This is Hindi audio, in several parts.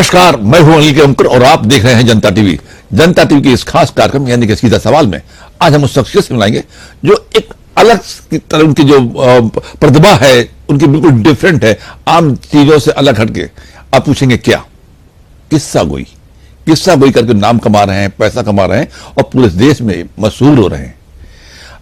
नमस्कार, मैं हूं अनिल केमकर और आप देख रहे हैं जनता टीवी। जनता टीवी के इस खास कार्यक्रम यानी कि सीधा सवाल में आज हम उस शख्सियत से मिलाएंगे जो एक अलग की तरह उनकी जो प्रतिभा है उनकी बिल्कुल डिफरेंट है, आम चीजों से अलग हटके। आप पूछेंगे क्या? किस्सा गोई करके नाम कमा रहे हैं, पैसा कमा रहे हैं और पूरे देश में मशहूर हो रहे हैं।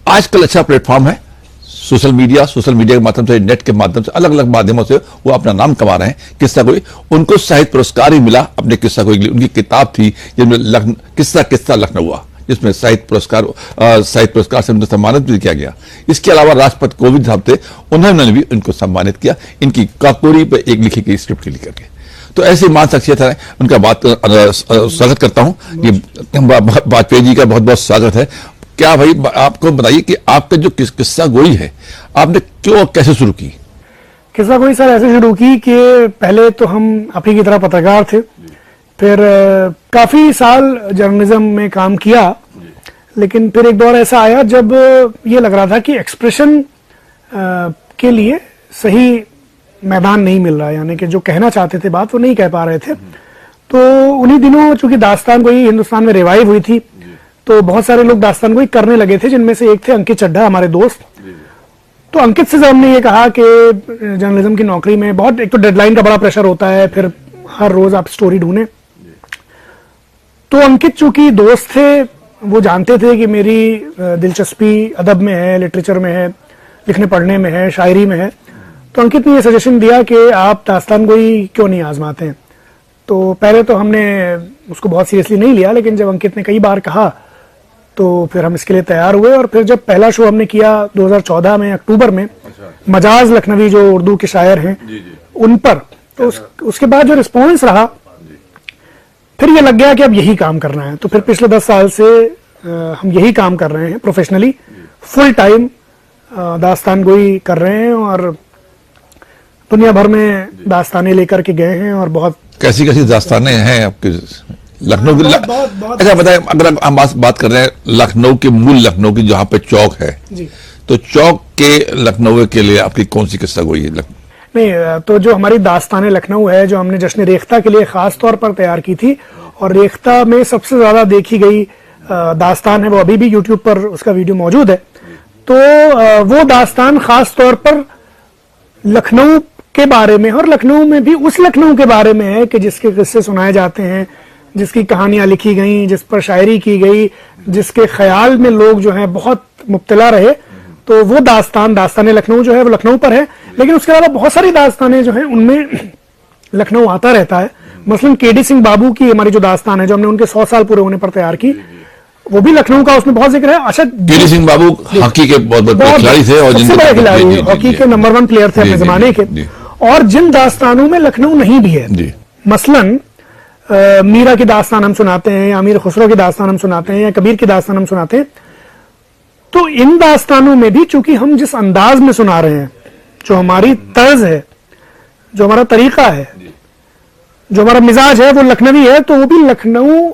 आजकल अच्छा प्लेटफॉर्म है सोशल मीडिया के माध्यम से, नेट के माध्यम से, अलग अलग माध्यमों से वो अपना नाम कमा रहे हैं। किस्सा गोई, उनको साहित्य पुरस्कार ही मिला अपने किस्सा गोई के लिए। उनकी किताब थी जिसमें किस्सा लखनऊ, जिसमें साहित्य पुरस्कार से उन्हें सम्मानित भी किया गया। इसके अलावा राष्ट्रपति कोविंद साहब थे, उन्होंने भी उनको सम्मानित किया इनकी काकोरी पर एक लिखी गई स्क्रिप्ट के लिए करके। तो ऐसी महान शख्सियत है, उनका स्वागत करता हूं। ये वाजपेयी जी का बहुत बहुत स्वागत है। क्या भाई आपको बताइए कि आपका जो किस्सा गोई है आपने क्यों और कैसे शुरू की? किस्सा गोई सर ऐसे शुरू की कि पहले तो हम आप ही की तरह पत्रकार थे, फिर काफी साल जर्नलिज्म में काम किया, लेकिन फिर एक दौर ऐसा आया जब ये लग रहा था कि एक्सप्रेशन के लिए सही मैदान नहीं मिल रहा, यानी कि जो कहना चाहते थे बात वो नहीं कह पा रहे थे। तो उन्हीं दिनों चूंकि दास्तान गोई हिंदुस्तान में रिवाइव हुई थी, तो बहुत सारे लोग दास्तान गोई करने लगे थे, जिनमें से एक थे अंकित चड्ढा, हमारे दोस्त। तो अंकित से जब हमने ये कहा कि जर्नलिज्म की नौकरी में बहुत, एक तो डेडलाइन का बड़ा प्रेशर होता है, फिर हर रोज आप स्टोरी ढूंढें। तो अंकित चूंकि दोस्त थे, वो जानते थे कि मेरी दिलचस्पी अदब में है, लिटरेचर में है, लिखने पढ़ने में है, शायरी में है। तो अंकित ने ये सजेशन दिया कि आप दास्तान गोई क्यों नहीं आजमाते हैं। तो पहले तो हमने उसको बहुत सीरियसली नहीं लिया, लेकिन जब अंकित ने कई बार कहा तो फिर हम इसके लिए तैयार हुए। और फिर जब पहला शो हमने किया 2014 में अक्टूबर में, मजाज लखनवी जो उर्दू के शायर हैं उन पर, तो उसके बाद जो रिस्पॉन्स रहा, फिर ये लग गया कि अब यही काम करना है। तो फिर पिछले 10 साल से हम यही काम कर रहे हैं, प्रोफेशनली फुल टाइम दास्तान गोई कर रहे हैं और दुनिया भर में दास्तानें लेकर के गए हैं। और बहुत कैसी दास्तानें हैं आपके लखनऊ की? अच्छा बताएं, अगर हम बात कर रहे हैं लखनऊ के, मूल लखनऊ की जहाँ पे चौक है जी, तो चौक के लखनऊ के लिए आपकी कौन सी किस्सा गोई है? नहीं, तो जो हमारी दास्ताने लखनऊ है, जो हमने जश्न रेख्ता के लिए खास तौर पर तैयार की थी, और रेख्ता में सबसे ज्यादा देखी गई दास्तान है, वो अभी भी यूट्यूब पर उसका वीडियो मौजूद है। तो वो दास्तान खास तौर पर लखनऊ के बारे में, और लखनऊ में भी उस लखनऊ के बारे में है कि जिसके किस्से सुनाए जाते हैं, जिसकी कहानियां लिखी गई, जिस पर शायरी की गई, जिसके ख्याल में लोग जो है बहुत मुब्तला रहे। तो वो दास्ताने लखनऊ जो है वो लखनऊ पर है। लेकिन उसके अलावा बहुत सारी दास्तानें जो हैं उनमें लखनऊ आता रहता है। मसलन केडी सिंह बाबू की हमारी जो दास्तान है, जो हमने उनके 100 साल पूरे होने पर तैयार की, वो भी लखनऊ का, उसमें बहुत जिक्र है। अच्छा, केडी सिंह बाबू हॉकी के बहुत बड़े खिलाड़ी थे और सबसे बड़े खिलाड़ी, हॉकी के नंबर 1 प्लेयर थे अपने जमाने के। और जिन दास्तानों में लखनऊ नहीं भी है, मसलन मीरा की दास्तान हम सुनाते हैं, या अमीर खुसरो की दास्तान हम सुनाते हैं, या कबीर की दास्तान हम सुनाते हैं, तो इन दास्तानों में भी चूंकि हम जिस अंदाज में सुना रहे हैं, जो हमारी तर्ज है, जो हमारा तरीका है, जो हमारा मिजाज है, वो लखनवी है। तो वो भी लखनऊ,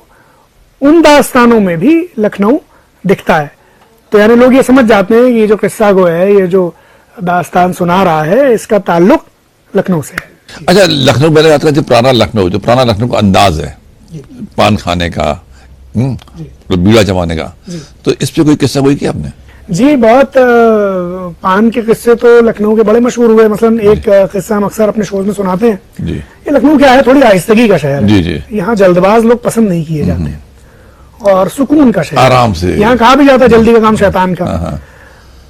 उन दास्तानों में भी लखनऊ दिखता है। तो यानी लोग ये समझ जाते हैं कि ये जो किस्सा गो है, ये जो दास्तान सुना रहा है, इसका ताल्लुक लखनऊ से है। अच्छा, लखनऊ मैंने बात करी, पुराना लखनऊ का अंदाज है, पान खाने का, बीड़ा जमाने का, तो इस पे कोई किस्सा कोई किया आपने? जी, बहुत पान के किस्से तो लखनऊ के बड़े मशहूर हुए। मसलन एक किस्सा हम अक्सर अपने शोज में सुनाते हैं जी। ये लखनऊ क्या है, थोड़ी आहिस्तगी का शहर है। यहाँ जल्दबाज लोग पसंद नहीं किए जाते और सुकून का शहर, आराम से। यहाँ कहा भी जाता है जल्दी का काम शैतान का।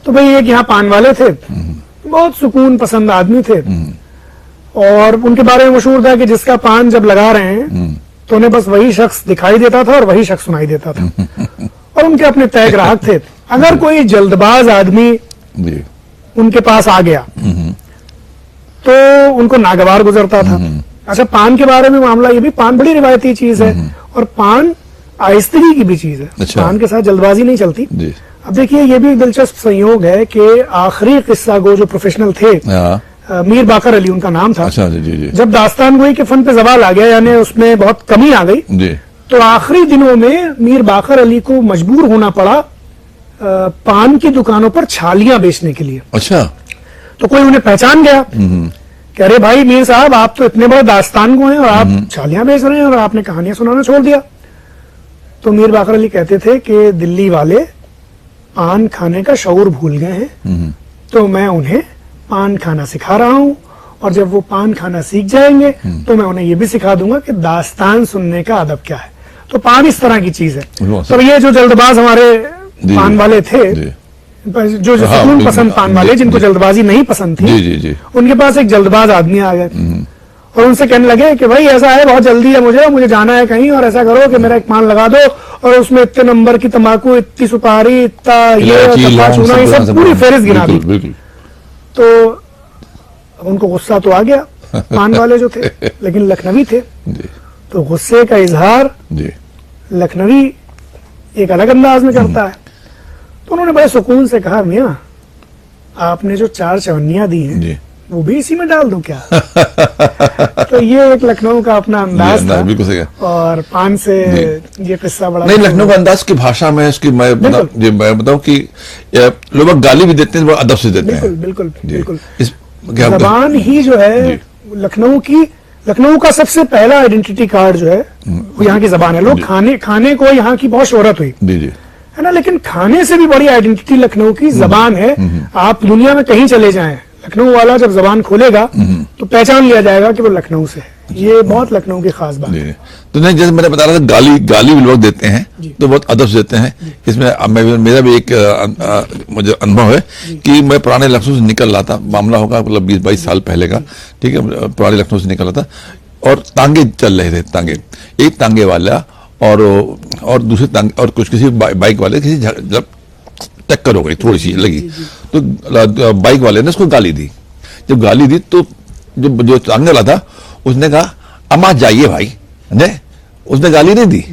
तो भाई एक यहाँ पान वाले थे, बहुत सुकून पसंद आदमी थे, और उनके बारे में मशहूर था कि जिसका पान जब लगा रहे हैं तो उन्हें बस वही शख्स दिखाई देता था और वही शख्स सुनाई देता था। और उनके अपने तय ग्राहक थे। अगर कोई जल्दबाज आदमी उनके पास आ गया तो उनको नागवार गुजरता था। अच्छा, पान के बारे में मामला ये भी, पान बड़ी रिवायती चीज है और पान आहिस्तगी की भी चीज है। अच्छा। पान के साथ जल्दबाजी नहीं चलती। अब देखिए, ये भी एक दिलचस्प संयोग है कि आखिरी किस्सा गो जो प्रोफेशनल थे, मीर बाकर अली उनका नाम था। अच्छा, जी। जब दास्तान गोई के फन पे जवाल आ गया, यानी उसमें बहुत कमी आ गई, तो आखिरी दिनों में मीर बाकर अली को मजबूर होना पड़ा पान की दुकानों पर छालियां बेचने के लिए। अच्छा। तो कोई उन्हें पहचान गया कि अरे भाई मीर साहब, आप तो इतने बड़े दास्तान को हैं और आप छालियां बेच रहे हैं और आपने कहानियां सुनाना छोड़ दिया। तो मीर बाकर अली कहते थे कि दिल्ली वाले पान खाने का शऊर भूल गए हैं, तो मैं उन्हें पान खाना सिखा रहा हूं, और जब वो पान खाना सीख जाएंगे तो मैं उन्हें ये भी सिखा दूंगा कि दास्तान सुनने का अदब क्या है। तो पान इस तरह की चीज है। तो ये जो जल्दबाज हमारे पान वाले थे, जो सुकून पसंद पान वाले, जिनको जल्दबाजी नहीं पसंद थी, उनके पास एक जल्दबाज आदमी आ गए और उनसे कहने लगे कि भाई ऐसा है, बहुत जल्दी है, मुझे जाना है कहीं, और ऐसा करो कि मेरा एक पान लगा दो और उसमें इतने नंबर की तंबाकू, इतनी सुपारी, इतना ये चूना, ये सब पूरी फहरिस्त गिना दी। तो उनको गुस्सा तो आ गया, पान वाले जो थे, लेकिन लखनवी थे, तो गुस्से का इजहार लखनवी एक अलग अंदाज में करता है। तो उन्होंने बड़े सुकून से कहा, मियां आपने जो 4 चवन्नियां दी हैं वो भी इसी में डाल दूं क्या? तो ये एक लखनऊ का अपना अंदाज था, और पान से ये किस्सा बड़ा नहीं, लखनऊ का अंदाज की भाषा में इसकी मैं बताऊं कि लोग गाली भी देते हैं, बड़ा अदब से देते हैं। बिल्कुल बिल्कुल। जबान ही जो है लखनऊ का सबसे पहला आइडेंटिटी कार्ड जो है वो यहाँ की जबान है। लोग खाने को यहाँ की बहुत शोहरत हुई है ना, लेकिन खाने से भी बड़ी आइडेंटिटी लखनऊ की जबान है। आप दुनिया में कहीं चले जाएं, लखनऊ वाला जब जबान खोलेगा तो पहचान लिया जाएगा कि वो लखनऊ से है। ये बहुत लखनऊ की खास बात है। तो नहीं, जैसे मैंने बता रहा था, गाली भी लोग देते हैं तो बहुत अदब से देते हैं। इसमें मेरा भी एक मुझे अनुभव है कि मैं पुराने लखनऊ से निकल रहा था, मामला होगा मतलब 20-22 साल पहले का, ठीक है। पुराने लखनऊ से निकल रहा था और तांगे चल रहे थे, एक तांगे वाला और दूसरे तांगे और कुछ किसी बाइक वाले किसी जब टक्कर हो गई, थोड़ी सी लगी, तो बाइक वाले ने उसको गाली दी। जब गाली दी तो जो तांगे वाला था उसने कहा, अम्मा जाइए भाई, उसने गाली नहीं दी,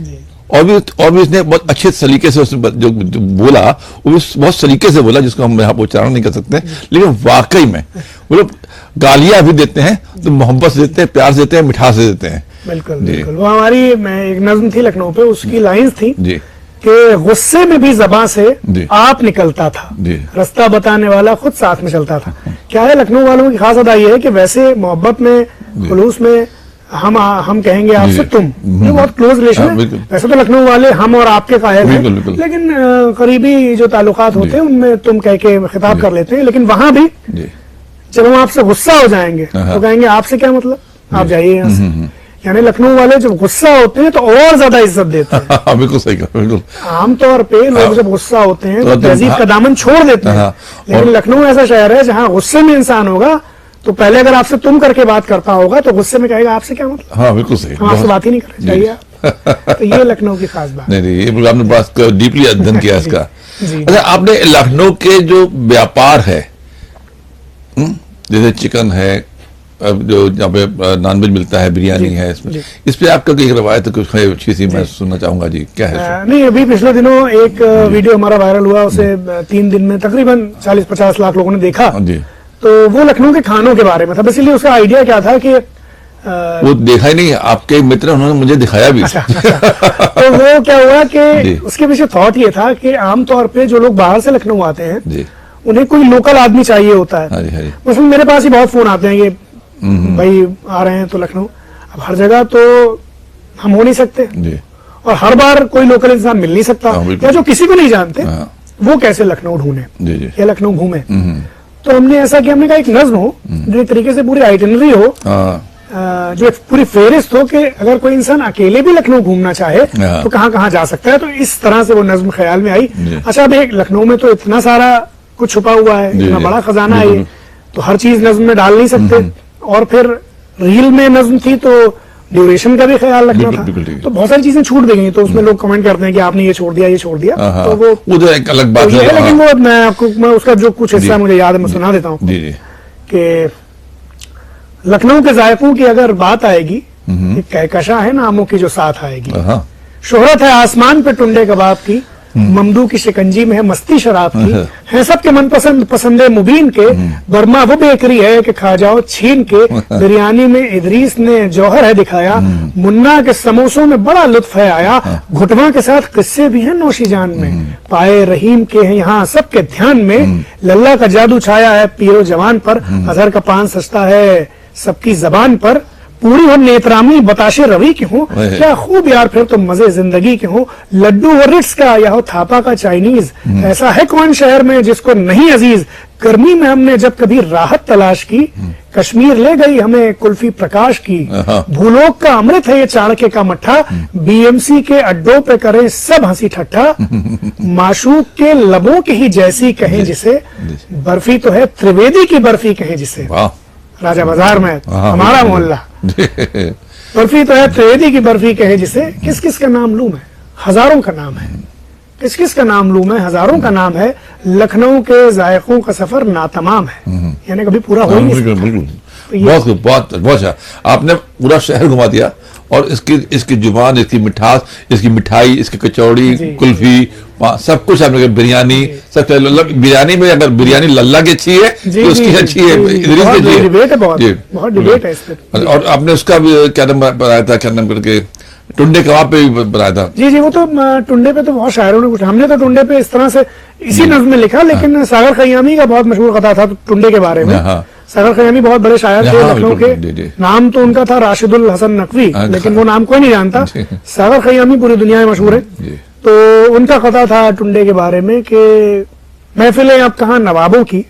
और भी उसने बहुत अच्छे तरीके से उसने जो बोला वो बहुत सलीके से बोला, जिसको हम यहाँ उच्चारण नहीं कर सकते, लेकिन वाकई में वो लोग गालियां भी देते हैं तो मोहब्बत से देते हैं, प्यार से देते हैं, मिठास से देते हैं। बिल्कुल बिल्कुल। वो हमारी एक नज्म थी लखनऊ पे, उसकी लाइंस थी कि गुस्से में भी ज़बां से आप निकलता था, रास्ता बताने वाला खुद साथ में चलता था। क्या है, लखनऊ वालों की खास अदा ये है कि वैसे मोहब्बत में, खुलूस में हम कहेंगे आपसे तुम, ये बहुत क्लोज रिलेशन है। वैसे तो लखनऊ वाले हम और आपके कायल हैं, लेकिन करीबी जो ताल्लुकात होते हैं उनमें तुम कह के खिताब कर लेते हैं। लेकिन वहां भी जब हम आपसे गुस्सा हो जाएंगे तो कहेंगे आपसे क्या मतलब, आप जाइए यहाँ से। यानी लखनऊ वाले जब गुस्सा होते हैं तो और ज्यादा इज्जत देते हैं। बिल्कुल सही कहा, बिल्कुल। आमतौर पे लोग जब गुस्सा होते हैं तो तहजीब का दामन छोड़ देते हैं, लेकिन लखनऊ ऐसा शहर है जहाँ गुस्से में इंसान होगा तो पहले अगर आपसे तुम करके बात करता होगा तो गुस्से में कहेगा आपसे क्या मतलब। हाँ बिल्कुल सही, हम आपसे बात ही नहीं करना चाहिए। तो ये लखनऊ की खास बात। नहीं, ये आपने बात डीपली अध्ययन किया इसका। अच्छा, आपने लखनऊ के जो व्यापार है, जैसे चिकन है, जो यहाँ पे नॉनवेज मिलता है, बिरयानी है, इस पे आपका कोई रवायत कुछ है अच्छी सी, मैं सुनना चाहूंगा जी, क्या है? नहीं, अभी पिछले दिनों एक वीडियो हमारा वायरल हुआ, उसे 3 दिन में तकरीबन 40-50 लाख लोगों ने देखा। तो वो लखनऊ के खानों के बारे में था। इसीलिए उसका आइडिया क्या था कि वो देखा ही नहीं, आपके मित्र उन्होंने मुझे दिखाया भी। अच्छा। तो वो क्या हुआ कि उसके पीछे थॉट ये था कि आमतौर पे जो लोग बाहर से लखनऊ आते हैं उन्हें कोई लोकल आदमी चाहिए होता है। मसलन मेरे पास ही बहुत फोन आते हैं कि भाई आ रहे हैं तो लखनऊ। अब हर जगह तो हम हो नहीं सकते और हर बार कोई लोकल इंसान मिल नहीं सकता, या जो किसी को नहीं जानते वो कैसे लखनऊ ढूंढे या लखनऊ घूमे। तो हमने ऐसा किया, हमने कहा एक नज्म हो जो एक तरीके से पूरी आइटिनरी हो, जो पूरी फेरिस्त हो कि अगर कोई इंसान अकेले भी लखनऊ घूमना चाहे तो कहाँ कहाँ जा सकता है। तो इस तरह से वो नज्म ख्याल में आई। अच्छा, अब एक लखनऊ में तो इतना सारा कुछ छुपा हुआ है, इतना बड़ा खजाना है ये, तो हर चीज नज्म में डाल नहीं सकते। और फिर रील में नज्म थी तो ड्यूरेशन का भी ख्याल रखना था, तो बहुत सारी चीजें छूट दी गई। तो उसमें लोग कमेंट करते हैं कि आपने ये छोड़ दिया, ये छोड़ दिया, तो वो एक अलग बात है। लेकिन वो मैं उसका जो कुछ हिस्सा मुझे याद है मैं सुना देता हूँ कि लखनऊ के जायकों की अगर बात आएगी, कहकशा है नामों की जो साथ आएगी। शोहरत है आसमान पे टुंडे कबाब की, ममदू की शिकंजी में है मस्ती शराब की, है सबके मनपसंद पसंदे मुबीन के, बर्मा वो बेकरी है कि खा जाओ छीन के, बिरयानी में इदरीस ने जौहर है दिखाया, मुन्ना के समोसों में बड़ा लुत्फ है आया, घुटवा के साथ किस्से भी हैं नौशी जान में, पाए रहीम के हैं यहाँ सबके ध्यान में, लल्ला का जादू छाया है पीरो जवान पर, अजहर का पान सस्ता है सबकी जबान पर, पूरी हो नेत्रामी बताशे रवि की हो, क्या खूब यार फिर तो मजे जिंदगी के हो, लड्डू वो रिट्स का या हो थापा का चाइनीज, ऐसा है कौन शहर में जिसको नहीं अजीज, गर्मी में हमने जब कभी राहत तलाश की, कश्मीर ले गई हमें कुल्फी प्रकाश की, भूलोक का अमृत है ये चाणक्य का मट्ठा, बीएमसी के अड्डों पे करें सब हंसी ठट्ठा, माशूक के लबों की ही जैसी कहें जिसे, बर्फी तो है त्रिवेदी की बर्फी कहें जिसे, राजा बाजार में हमारा मोहल्ला, बर्फी तो है त्रिवेदी की बर्फी कहे जिसे, किस किस का नाम लूं मैं, हजारों का नाम है, किस किस का नाम लूं मैं, हजारों का नाम है, लखनऊ के जायकों का सफर नातमाम है, यानी कभी पूरा हो ही नहीं सकता। बिल्कुल, बहुत बहुत बहुत अच्छा, आपने पूरा शहर घुमा दिया, और इसकी जुबान, इसकी मिठास, इसकी मिठाई, इसकी कचौड़ी, कुल्फी, सब कुछ आपने, बिरयानी, सब बिरयानी में अगर बिरयानी लल्ला की अच्छी है तो उसकी अच्छी है, इदरीस की अच्छी है, बहुत डिबेट है इस पे। और आपने उसका भी क्या नाम बनाया था, क्या नाम करके, टुंडे कबाब पे भी बनाया था। जी वो तो टुंडे पे तो बहुत शायरों ने कुछ, हमने तो टुंडे पे इस तरह से इसी नज़्म में लिखा, लेकिन सागर खयामी का बहुत मशहूर कथा था टुंडे के बारे में। सागर खयामी बहुत बड़े शायर थे लखनऊ के, नाम तो उनका था राशिदुल हसन नकवी, लेकिन वो नाम कोई नहीं जानता, सागर खयामी पूरी दुनिया में मशहूर है। तो उनका कथा था टुंडे के बारे में कि महफिलें अब कहाँ नवाबों की,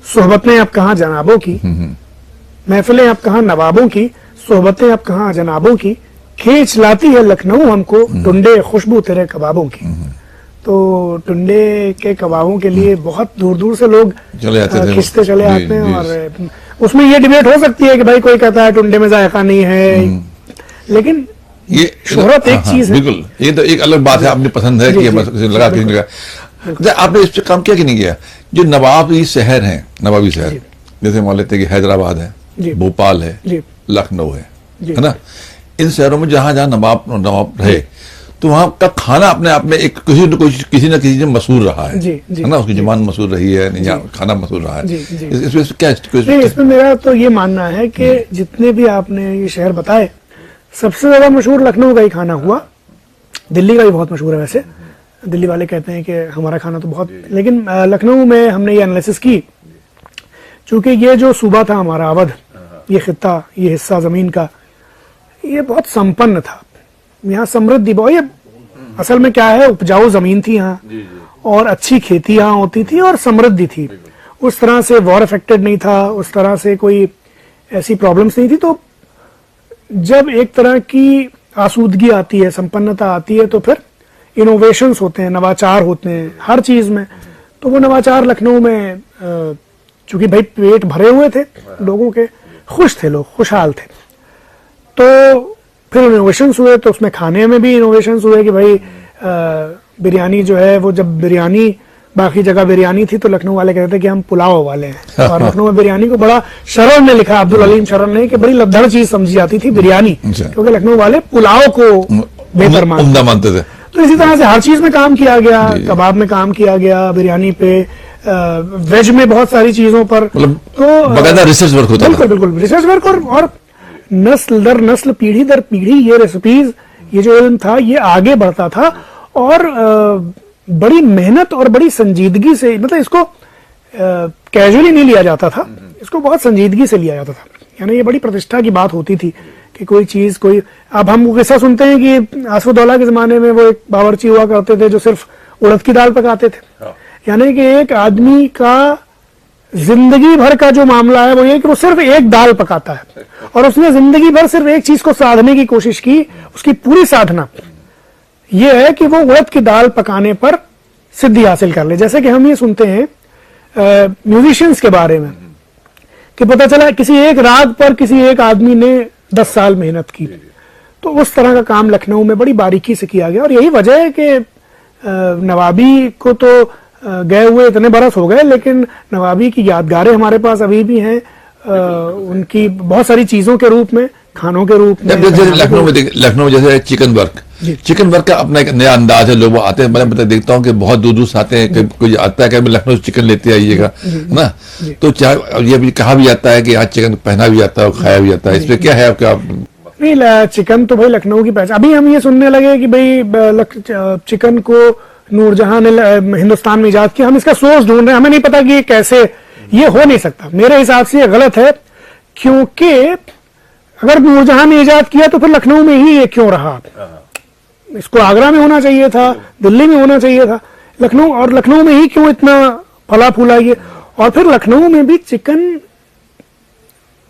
सोहबतें अब कहाँ जनाबों की, महफिलें अब कहाँ नवाबों की, सोहबतें अब कहाँ जनाबों की, खींच लाती है लखनऊ हमको टुंडे खुशबू तेरे कबाबों की। तो टुंडे के कबाबों के लिए बहुत दूर दूर से लोग खिंचते चले आते हैं, और उसमें ये डिबेट हो सकती है कि भाई कोई कहता है टुंडे में जायका नहीं है, लेकिन ये शोहरत एक चीज है। बिल्कुल, ये तो एक अलग बात है, आपने पसंद है कि लगा कि नहीं लगा। आपने इस पे काम किया कि नहीं किया, जो नवाबी शहर है, नवाबी शहर जैसे मान लेते हैं कि हैदराबाद है, भोपाल है, लखनऊ है ना, इन शहरों में जहां जहां नवाब रहे, तो वहां का खाना अपने आप में एक किसी न किसी ने मशहूर रहा है ना, उसकी जुबान मशहूर रही है, खाना मशहूर रहा है। इसमें क्या इसमें मेरा तो ये मानना है कि जितने भी आपने ये शहर बताए, सबसे ज्यादा मशहूर लखनऊ का ही खाना हुआ, दिल्ली का भी बहुत मशहूर है वैसे, दिल्ली वाले कहते हैं कि हमारा खाना तो बहुत, लेकिन लखनऊ में हमने ये एनालिसिस की, चूंकि ये जो सूबा था हमारा अवध, ये खित्ता, ये हिस्सा जमीन का, ये बहुत संपन्न था, यहाँ समृद्धि बहुत, ये असल में क्या है, उपजाऊ जमीन थी यहाँ, और अच्छी खेती यहाँ होती थी, और समृद्धि थी, उस तरह से वॉर अफेक्टेड नहीं था, उस तरह से कोई ऐसी प्रॉब्लम्स नहीं थी। तो जब एक तरह की आसूदगी आती है, संपन्नता आती है, तो फिर इनोवेशंस होते हैं, नवाचार होते हैं हर चीज में। तो वो नवाचार लखनऊ में, चूंकि भाई पेट भरे हुए थे लोगों के, खुश थे लोग, खुशहाल थे, तो फिर इनोवेशंस हुए, तो उसमें खाने में भी इनोवेशंस हुए कि भाई बिरयानी जो है, वो जब बिरयानी बाकी जगह बिरयानी थी, तो लखनऊ वाले कहते थे कि हम पुलाव वाले हैं, और लखनऊ में बिरयानी को बड़ा, शरण ने लिखा, अब्दुल अलीम शरण ने, कि बड़ी लद्दड़ चीज समझी जाती थी बिरयानी, क्योंकि लखनऊ वाले पुलाव को बेहतर मानते थे। तो इसी तरह से हर चीज में काम किया गया, कबाब में काम किया गया, बिरयानी पे, वेज में बहुत सारी चीजों पर, तो बकायदा रिसर्च वर्क होता था। बिल्कुल रिसर्च वर्क, और नस्ल दर नस्ल, पीढ़ी दर पीढ़ी ये रेसिपीज, ये जो इल्म था, ये आगे बढ़ता था, और बड़ी मेहनत और बड़ी संजीदगी से, मतलब इसको कैजुअली नहीं लिया जाता था, इसको बहुत संजीदगी से लिया जाता था, यानी ये बड़ी प्रतिष्ठा की बात होती थी कि कोई चीज, कोई, अब हम किस्सा सुनते हैं कि आसफदौला के जमाने में वो एक बावर्ची हुआ करते थे जो सिर्फ उड़द की दाल पकाते थे, यानी कि एक आदमी का जिंदगी भर का जो मामला है वो ये कि वो सिर्फ एक दाल पकाता है, और उसने जिंदगी भर सिर्फ एक चीज को साधने की कोशिश की, उसकी पूरी साधना ये है कि वो उड़द की दाल पकाने पर सिद्धि हासिल कर ले। जैसे कि हम ये सुनते हैं म्यूजिशियंस के बारे में कि पता चला किसी एक राग पर किसी एक आदमी ने 10 साल मेहनत की, तो उस तरह का काम लखनऊ में बड़ी बारीकी से किया गया, और यही वजह है कि नवाबी को तो गए हुए इतने बरस हो गए, लेकिन नवाबी की यादगारें हमारे पास अभी भी हैं, उनकी बहुत सारी चीजों के रूप में, खानों के रूप में। लखनऊ जैसे चिकन वर्क का अपना एक नया अंदाज है, लोग आते हैं, मैं देखता हूँ कि बहुत दूर दूर से आते हैं, कोई आता है कि लखनऊ चिकन लेते आइएगा ना, तो ये भी कहा भी जाता है कि आज चिकन पहना भी जाता है और खाया भी जाता है, इस पे क्या है आपका? नहीं, चिकन तो भाई लखनऊ की पहचान। अभी हम ये सुनने लगे कि भाई चिकन को नूरजहां ने हिंदुस्तान में इजाद किया, हम इसका सोर्स ढूंढ रहे हैं, हमें नहीं पता कि ये कैसे, ये हो नहीं सकता, मेरे हिसाब से ये गलत है, क्योंकि अगर नूरजहां ने इजाद किया तो फिर लखनऊ में ही ये क्यों रहा? इसको आगरा में होना चाहिए था, दिल्ली में होना चाहिए था, लखनऊ में ही क्यों इतना फला फूला ये? और फिर लखनऊ में भी चिकन,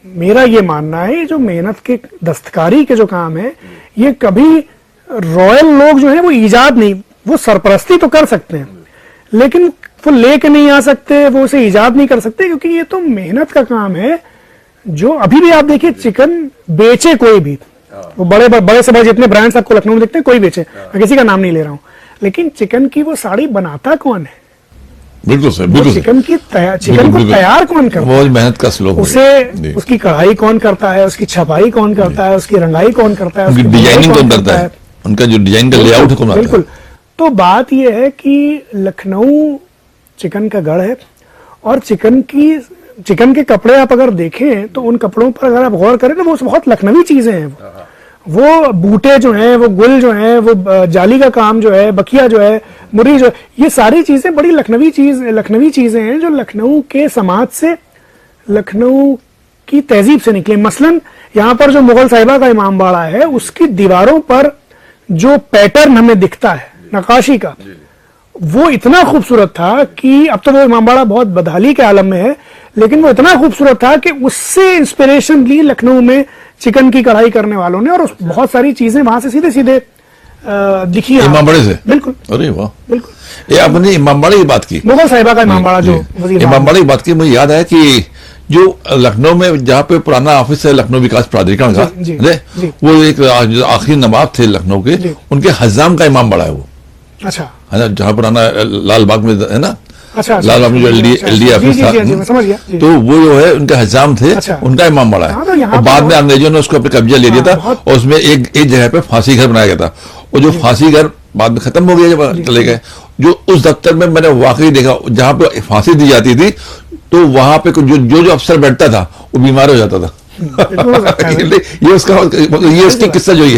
मेरा ये मानना है, जो मेहनत के दस्तकारी के जो काम है, ये कभी रॉयल लोग जो हैं वो इजाद नहीं, वो सरपरस्ती तो कर सकते हैं लेकिन वो लेके नहीं आ सकते, वो उसे इजाद नहीं कर सकते, क्योंकि ये तो मेहनत का काम है। जो अभी भी आप देखिए, चिकन बेचे कोई भी, वो बड़े से बड़े जितने ब्रांड्स आपको लखनऊ में देखते हैं कोई बेचे, मैं किसी का नाम नहीं ले रहा हूं, लेकिन चिकन की वो साड़ी बनाता कौन है? बिल्कुल सर, बिल्कुल चिकन को तैयार कौन करता है? वो मेहनत का स्लोक उसे, उसकी कढ़ाई कौन करता है, उसकी छपाई कौन करता है, उसकी रंगाई कौन करता है, उनकी डिजाइनिंग कौन करता है, उनका जो डिजाइन का लेआउट है कौन करता है? बिल्कुल। तो बात यह है कि लखनऊ चिकन का गढ़ है, और चिकन के कपड़े आप अगर देखें तो उन कपड़ों पर अगर आप गौर करें तो वो बहुत लखनवी चीजें हैं। वो बूटे जो हैं, वो गुल जो हैं, वो जाली का काम जो है, बकिया जो है, मुर्री जो है, ये सारी चीजें बड़ी लखनवी चीजें हैं जो लखनऊ के समाज से, लखनऊ की तहजीब से निकले। मसलन यहाँ पर जो मुगल साहिबा का इमाम बाड़ा है, उसकी दीवारों पर जो पैटर्न हमें दिखता है नक्काशी का, वो इतना खूबसूरत था कि अब तो वो इमामबाड़ा बहुत बदहाली के आलम में है, लेकिन वो इतना खूबसूरत था कि उससे इंस्पिरेशन ली लखनऊ में चिकन की कढ़ाई करने वालों ने, और बहुत सारी चीजें वहां से सीधे सीधे दिखी इमामबाड़े से। बिल्कुल। अरे वाह, बिल्कुल। ये आपने इमामबाड़े की बात की, मुगल साहिबा का इमामबाड़ा जो इमामबाड़े की बात की, मुझे याद है कि जो लखनऊ में जहाँ पे पुराना ऑफिस है लखनऊ विकास प्राधिकरण का, वो एक आखिरी नवाब थे लखनऊ के, उनके हजाम का इमामबाड़ा है वो। अच्छा, है ना, जहाँ पुराना लाल बाग में है ना, अच्छा, लाल बाग में जो एलडी ऑफिस था, समझ गया। तो वो जो है उनके हजाम थे, उनका इमामबाड़ा है। और बाद में अंग्रेजों ने उसको अपने कब्जा ले लिया था, और उसमें एक जगह पे फांसी घर बनाया गया था, और जो फांसी घर बाद में खत्म हो गया जब चले गए, जो उस दफ्तर में मैंने वाकई देखा, जहाँ पे फांसी दी जाती थी तो वहां पे जो अफसर बैठता था वो बीमार हो जाता था। ये उसकी किस्सा जो है,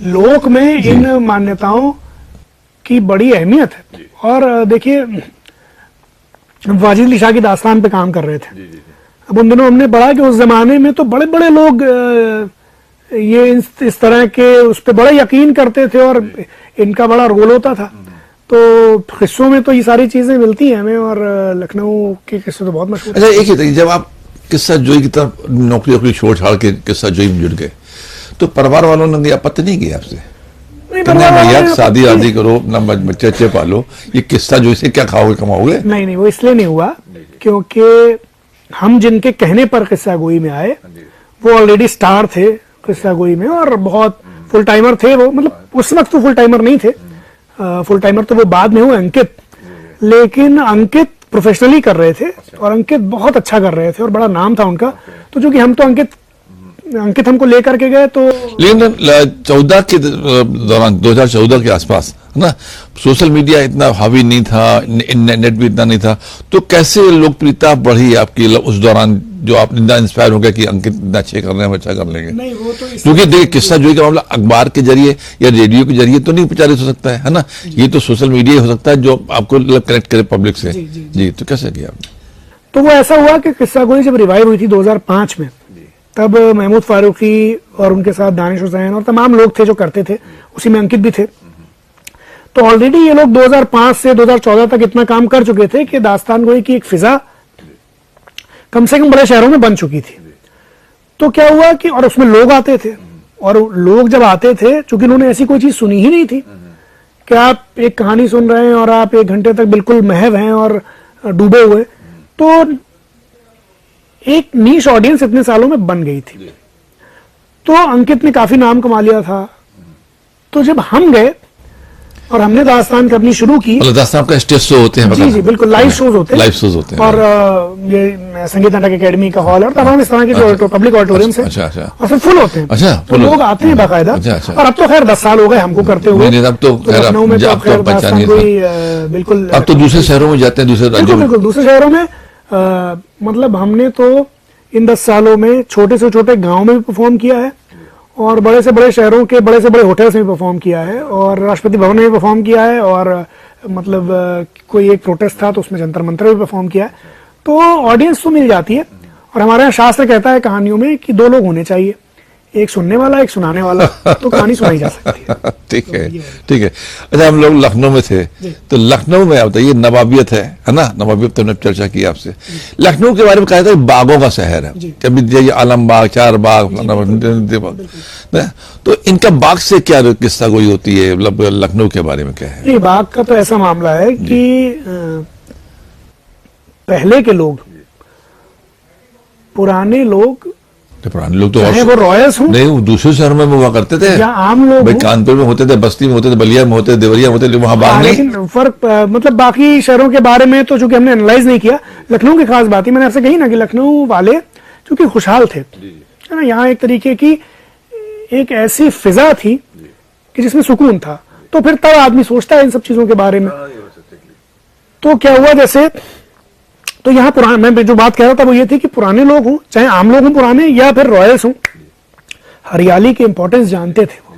लोक में इन मान्यताओं की बड़ी अहमियत है। और देखिए, वाजिद अली शाह की दास्तान पे काम कर रहे थे, अब उन दिनों हमने पढ़ा कि उस जमाने में तो बड़े बड़े लोग ये इस तरह के उस पर बड़ा यकीन करते थे, और इनका बड़ा रोल होता था। तो किस्सों में तो ये सारी चीजें मिलती हैं हमें, और लखनऊ के किस्से तो बहुत मशहूर। अच्छा, एक ही जब आप किस्सा जोई की तरफ नौकरी छोड़ छाड़ के किस्सा जोई में जुड़ गए, तो परिवार वालों ने आपत्ति नहीं की आपसे? भैया शादी आदि करो ना, बच्चे पालो, ये किस्सा जो इसे क्या खाओगे कमाओगे? नहीं, वो इसलिए नहीं हुआ क्योंकि हम जिनके कहने पर किस्सा गोई में आए वो ऑलरेडी स्टार थे किस्सा गोई में, और बहुत फुल टाइमर थे वो। मतलब उस वक्त तो फुल टाइमर नहीं थे, फुल टाइमर तो वो बाद में हुए अंकित, लेकिन अंकित प्रोफेशनली कर रहे थे, और अंकित बहुत अच्छा कर रहे थे और बड़ा नाम था उनका। तो चूंकि हम तो अंकित हमको लेकर के गए, तो लेकिन 14 के दौरान 2014 के आसपास है ना, सोशल मीडिया इतना हावी नहीं था, नेट भी इतना नहीं था, तो कैसे लोकप्रियता बढ़ी आपकी उस दौरान, जो आप इतना इंस्पायर हो गया कि अंकित इतना अच्छे कर रहे हैं, हम अच्छा कर लेंगे? नहीं, वो तो क्योंकि देखिए, किस्सा जो का मामला अखबार के जरिए या रेडियो के जरिए तो नहीं प्रचारित हो सकता है ना, ये तो सोशल मीडिया हो सकता है जो आपको कनेक्ट करे पब्लिक से। जी, तो कैसे किया आपने? तो वो ऐसा हुआ कि किस्सा गोई जब रिवाइव हुई थी 2005 में, तब महमूद फारूकी और उनके साथ दानिश हुसैन और तमाम लोग थे जो करते थे, उसी में अंकित भी थे। तो ऑलरेडी ये लोग 2005 से 2014 तक इतना काम कर चुके थे कि दास्तान गोई की एक फिजा कम से कम बड़े शहरों में बन चुकी थी। तो क्या हुआ कि, और उसमें लोग आते थे, और लोग जब आते थे, चूंकि उन्होंने ऐसी कोई चीज सुनी ही नहीं थी कि आप एक कहानी सुन रहे हैं और आप 1 घंटे तक बिल्कुल महव हैं और डूबे हुए, तो एक नीश ऑडियंस इतने सालों में बन गई थी। तो अंकित ने काफी नाम कमा लिया था। तो जब हम गए और हमने दास्तान करनी शुरू की, दास्तान का स्टेज शो होते हैं? जी, बिल्कुल, लाइव शोज होते हैं, लाइव शोज होते हैं। और ये संगीत नाटक एकेडमी का हॉल है और तमाम इस तरह के जो पब्लिक ऑडिटोरियम है, और सब फुल होते हैं। अच्छा, तो लोग आते हैं बाकायदा। और अब तो खैर 10 साल हो गए हमको करते हुए, अब तो लखनऊ में तो खैर दास्तान कोई बिल्कुल, अब तो दूसरे शहरों में जाते हैं, दूसरे राज्यों में, बिल्कुल दूसरे शहरों में। मतलब हमने तो इन 10 सालों में छोटे से छोटे गांव में भी परफॉर्म किया है, और बड़े से बड़े शहरों के बड़े से बड़े होटल्स में परफॉर्म किया है, और राष्ट्रपति भवन में भी परफॉर्म किया है, और मतलब कोई एक प्रोटेस्ट था तो उसमें जंतर मंतर में परफॉर्म किया है। तो ऑडियंस तो मिल जाती है, और हमारे यहाँ शास्त्र कहता है कहानियों में कि दो लोग होने चाहिए, एक सुनने वाला एक सुनाने वाला, तो कहानी सुनाई जा सकती है। ठीक है, ठीक है। अच्छा, हम लोग लखनऊ में थे, तो लखनऊ में आप बताइए, नवाबियत है ना, नवाबियत तो हमने चर्चा की आपसे। लखनऊ के बारे में कहा था बागों का शहर है, कभी आलम बाग, चार बाग, तो इनका बाग से क्या किस्सा कोई होती है, मतलब लखनऊ के बारे में क्या है? नहीं, बाग का तो ऐसा मामला है कि पहले के लोग, पुराने लोग तो वो रॉयल्स हो, नहीं, वो दूसरे शहर में हुआ करते थे, या आम लोग भाई कानपुर में होते थे, बस्ती में होते थे, बलिया में होते थे, देवरिया में होते थे, वहां बाग नहीं। लेकिन फर्क मतलब बाकी शहरों के बारे में तो चूंकि हमने एनालाइज नहीं किया, लखनऊ की खास बात है, मैंने आपसे कही ना कि लखनऊ वाले चूंकि खुशहाल थे, है ना, यहाँ एक तरीके की एक ऐसी फिजा थी कि जिसमें सुकून था, तो फिर तब आदमी सोचता है इन सब चीजों के बारे में। तो क्या हुआ, जैसे तो यहाँ पुराने, मैं जो बात कह रहा था वो ये थी कि पुराने लोग हों, चाहे आम लोग हों पुराने या फिर रॉयल्स हों, हरियाली की इंपॉर्टेंस जानते थे वो।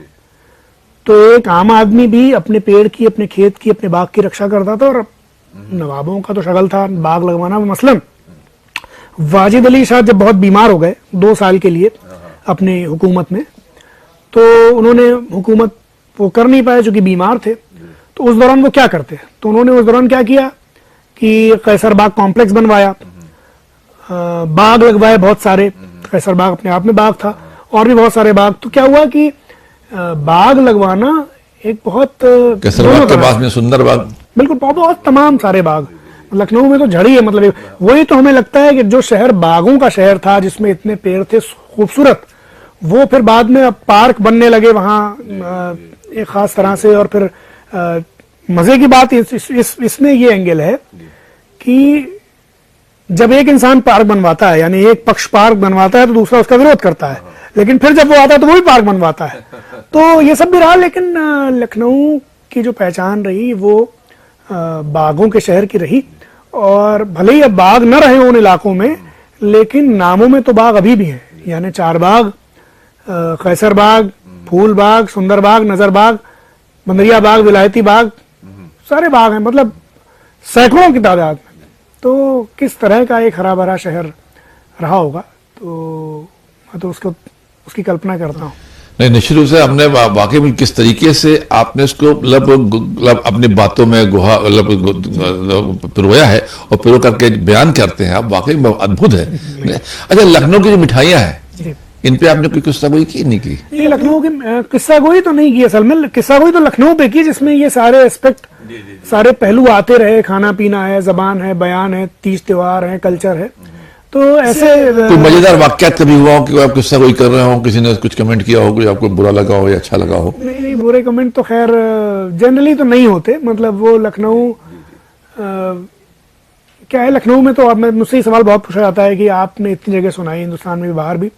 तो एक आम आदमी भी अपने पेड़ की, अपने खेत की, अपने बाग की रक्षा करता था, और नवाबों का तो शगल था बाग लगवाना। मसलन वाजिद अली शाह जब बहुत बीमार हो गए 2 साल के लिए अपने हुकूमत में, तो उन्होंने हुकूमत वो कर नहीं पाए चूंकि बीमार थे। तो उस दौरान वो क्या करते, तो उन्होंने उस दौरान क्या किया कि कैसर बाग कॉम्प्लेक्स बनवाया, बाग लगवाए बहुत सारे। कैसर बाग अपने आप में बाग था, और भी बहुत सारे बाग। तो क्या हुआ कि बाग लगवाना एक बहुत, कैसर बाग के पास में सुंदर बाग, बिल्कुल बहुत तमाम सारे बाग। लखनऊ में तो झड़ी है, मतलब वही तो हमें लगता है कि जो शहर बागों का शहर था, जिसमें इतने पेड़ थे खूबसूरत, वो फिर बाद में अब पार्क बनने लगे वहां एक खास तरह से। और फिर मजे की बात इसमें ये एंगल है कि जब एक इंसान पार्क बनवाता है, यानी एक पक्ष पार्क बनवाता है, तो दूसरा उसका विरोध करता है, लेकिन फिर जब वो आता है तो वो भी पार्क बनवाता है। तो ये सब भी रहा, लेकिन लखनऊ की जो पहचान रही वो बागों के शहर की रही। और भले ही अब बाग न रहे उन इलाकों में, लेकिन नामों में तो बाग अभी भी हैं, यानी चार बाग, कैसर बाग, फूल बाग, सुंदर बाग, नजर बाग, बंदरिया बाग, विलायती बाग, सारे बाग हैं, मतलब सैकड़ों की तादाद में। तो किस तरह का एक हरा भरा शहर रहा होगा, तो मैं तो उसकी कल्पना करता हूँ। नहीं, निश्चित रूप से हमने वाकई में किस तरीके से आपने इसको मतलब अपनी बातों में गुहा पिरोया है और पिरो करके बयान करते हैं आप, वाकई में अद्भुत है। अच्छा, लखनऊ की जो मिठाइयाँ हैं, इन पे आपने कोई किस्सा गोई की नहीं की? ये लखनऊ की किस्सा गोई तो नहीं की, असल में किस्सा गोई तो लखनऊ पे की, जिसमें ये सारे एस्पेक्ट, सारे पहलू आते रहे। खाना पीना है, जबान है, बयान है, तीज त्योहार है, कल्चर है। तो ऐसे कोई मजेदार वाकयात कभी हुआ हो कि आप किस्सा कोई कर रहे हो, किसी ने कुछ कमेंट किया हो, कोई आपको बुरा लगा हो या अच्छा लगा हो? नहीं, बुरे कमेंट तो खैर जनरली तो नहीं होते। मतलब वो लखनऊ क्या है, लखनऊ में तो मुझसे ही सवाल बहुत पूछा जाता है कि आपने इतनी जगह सुनाई, हिंदुस्तान में भी बाहर भी,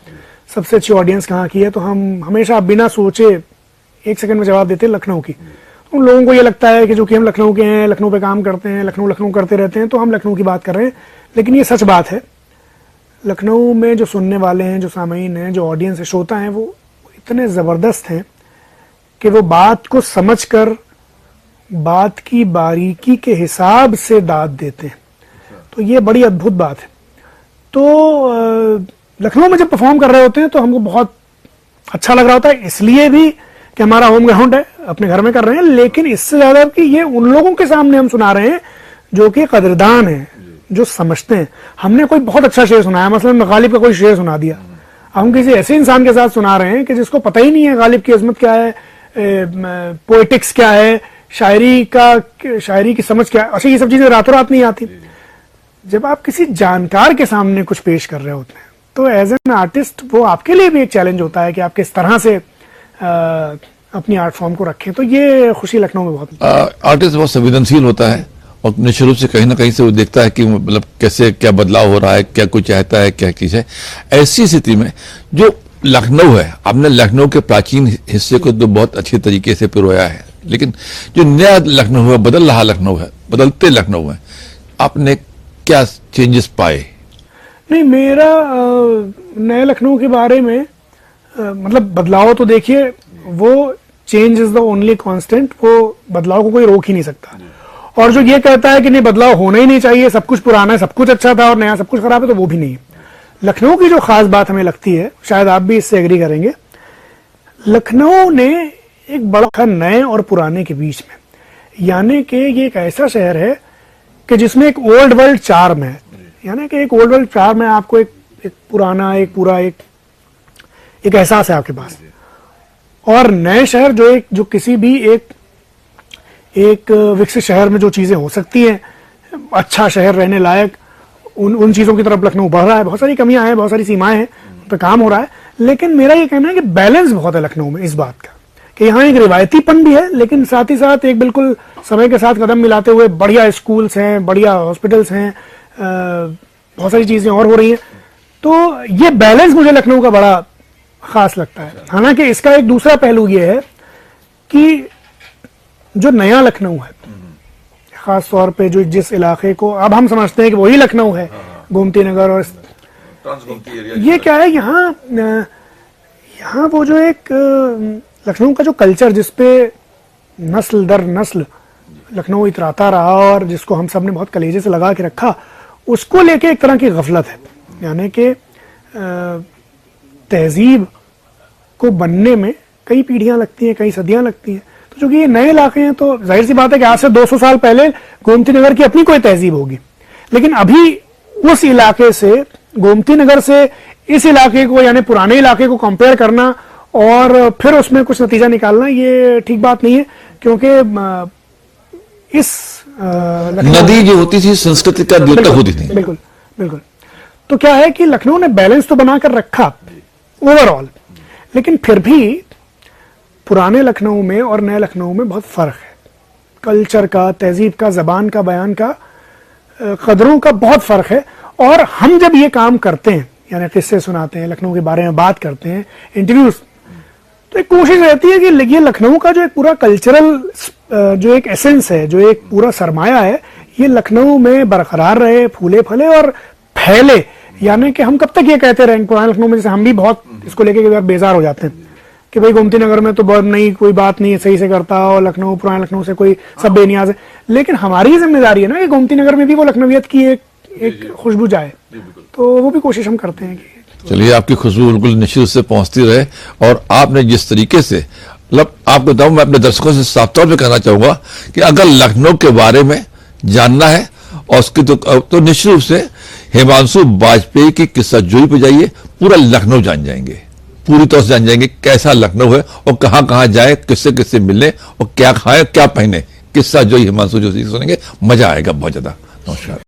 सबसे अच्छी ऑडियंस कहाँ की है? तो हम हमेशा बिना सोचे 1 सेकंड में जवाब देते हैं लखनऊ की। उन लोगों को ये लगता है कि जो कि हम लखनऊ के हैं, लखनऊ पे काम करते हैं, लखनऊ करते रहते हैं, तो हम लखनऊ की बात कर रहे हैं। लेकिन ये सच बात है, लखनऊ में जो सुनने वाले हैं, जो सामीन हैं, जो ऑडियंस है, श्रोता हैं, वो इतने ज़बरदस्त हैं कि वो बात को समझकर बात की बारीकी के हिसाब से दाद देते हैं। तो ये बड़ी अद्भुत बात है। तो लखनऊ में जब परफॉर्म कर रहे होते हैं तो हमको बहुत अच्छा लग रहा होता है, इसलिए भी कि हमारा होम ग्राउंड है, अपने घर में कर रहे हैं। लेकिन इससे ज्यादा कि ये उन लोगों के सामने हम सुना रहे हैं जो कि कदरदान है, जो समझते हैं। हमने कोई बहुत अच्छा शेर सुनाया, मसलन गालिब का कोई शेर सुना दिया, हम किसी ऐसे इंसान के साथ सुना रहे हैं कि जिसको पता ही नहीं है गालिब की अजमत क्या है, पोएटिक्स क्या है, शायरी की समझ क्या है। अच्छा, ये सब चीजें रातों रात नहीं आती। जब आप किसी जानकार के सामने कुछ पेश कर रहे होते हैं, तो एज एन आर्टिस्ट वो आपके लिए भी एक चैलेंज होता है कि आप किस तरह से अपनी आर्ट फॉर्म को रखें। तो ये खुशी लखनऊ में बहुत आर्टिस्ट बहुत संवेदनशील होता है और निश्चित रूप से कहीं ना कहीं से वो देखता है कि मतलब कैसे क्या बदलाव हो रहा है, क्या कुछ चाहता है, क्या चीज है। ऐसी स्थिति में जो लखनऊ है, आपने लखनऊ के प्राचीन हिस्से को तो बहुत अच्छे तरीके से पिरोया है, लेकिन जो नया लखनऊ है, बदल रहा लखनऊ है, बदलते लखनऊ है, आपने क्या चेंजेस पाए? नहीं, मेरा नए लखनऊ के बारे में मतलब बदलाव तो देखिए, वो change is the only constant, वो बदलाव को कोई रोक ही नहीं सकता। और जो ये कहता है कि नहीं बदलाव होना ही नहीं चाहिए, सब कुछ पुराना है, सब कुछ अच्छा था और नया सब कुछ खराब है, तो वो भी नहीं है। लखनऊ की जो खास बात हमें लगती है, शायद आप भी इससे एग्री करेंगे, लखनऊ ने एक बड़ा नए और पुराने के बीच में, यानी कि ये एक ऐसा शहर है कि जिसमें एक ओल्ड वर्ल्ड चार्म है, यानी कि एक ओल्ड वर्ल्ड चार्म है, आपको एक पुराना एक पूरा एक एहसास है आपके पास, और नए शहर जो किसी भी एक विकसित शहर में जो चीजें हो सकती हैं, अच्छा शहर रहने लायक, उन चीजों की तरफ लखनऊ बढ़ रहा है। बहुत सारी कमियां हैं, बहुत सारी सीमाएं हैं, उन पर काम हो रहा है, लेकिन मेरा ये कहना है कि बैलेंस बहुत है लखनऊ में इस बात का कि यहाँ एक रिवायतीपन भी है, लेकिन साथ ही साथ एक बिल्कुल समय के साथ कदम मिलाते हुए बढ़िया स्कूल्स हैं, बढ़िया हॉस्पिटल्स हैं, बहुत सारी चीजें और हो रही हैं। तो ये बैलेंस मुझे लखनऊ का बड़ा खास लगता है। हालांकि इसका एक दूसरा पहलू ये है कि जो नया लखनऊ है, खास तौर पे जो जिस इलाके को अब हम समझते हैं कि वही लखनऊ है, गोमती नगर और ये क्या है, यहाँ वो जो एक लखनऊ का जो कल्चर जिसपे नस्ल दर नस्ल लखनऊ इतराता रहा और जिसको हम सब ने बहुत कलेजे से लगा के रखा, उसको लेके एक तरह की गफलत है। यानी कि तहजीब को बनने में कई पीढ़ियां लगती हैं, कई सदियां लगती हैं। तो चूंकि ये नए इलाके हैं तो जाहिर सी बात है कि आज से 200 साल पहले गोमती नगर की अपनी कोई तहजीब होगी, लेकिन अभी उस इलाके से, गोमती नगर से इस इलाके को यानी पुराने इलाके को कंपेयर करना और फिर उसमें कुछ नतीजा निकालना, ये ठीक बात नहीं है, क्योंकि इस नदी जो होती थी संस्कृति का द्योतक होती थी। बिल्कुल बिल्कुल। तो क्या है कि लखनऊ ने बैलेंस तो बनाकर रखा ओवरऑल, लेकिन फिर भी पुराने लखनऊ में और नए लखनऊ में बहुत फर्क है। कल्चर का, तहजीब का, जबान का, बयान का, कदरों का बहुत फर्क है। और हम जब ये काम करते हैं, यानी किस्से सुनाते हैं, लखनऊ के बारे में बात करते हैं, इंटरव्यूज, तो एक कोशिश रहती है कि ये लखनऊ का जो एक पूरा कल्चरल जो एक एसेंस है, जो एक पूरा सरमाया है, ये लखनऊ में बरकरार रहे, फूले फले और फैले। यानी कि हम कब तक ये कहते रहेंगे पुराने लखनऊ में, जैसे हम भी बहुत इसको लेके कई बार बेजार हो जाते हैं कि भाई गोमती नगर में तो बहुत नहीं, कोई बात नहीं सही से करता, और लखनऊ, पुराने लखनऊ से कोई सब बेनियाज है। लेकिन हमारी जिम्मेदारी है ना कि गोमती नगर में भी वो लखनवियत की एक खुशबू जाए, तो वो भी कोशिश हम करते हैं कि चलिए, आपकी खुशबू बिल्कुल निश्चित से पहुंचती रहे। और आपने जिस तरीके से, मतलब आपको बताऊं, मैं अपने दर्शकों से साफ तौर पे कहना चाहूंगा कि अगर लखनऊ के बारे में जानना है और उसकी तो निश्चित रूप से हिमांशु वाजपेयी की किस्सा जोई पे जाइए, पूरा लखनऊ जान जाएंगे, पूरी तरह से जान जाएंगे कैसा लखनऊ है और कहां जाए, किससे किससे मिलने और क्या खाए, क्या पहने। किस्सा जोई हिमांशु जोशी सुनेंगे, मजा आएगा बहुत ज्यादा। नमस्कार।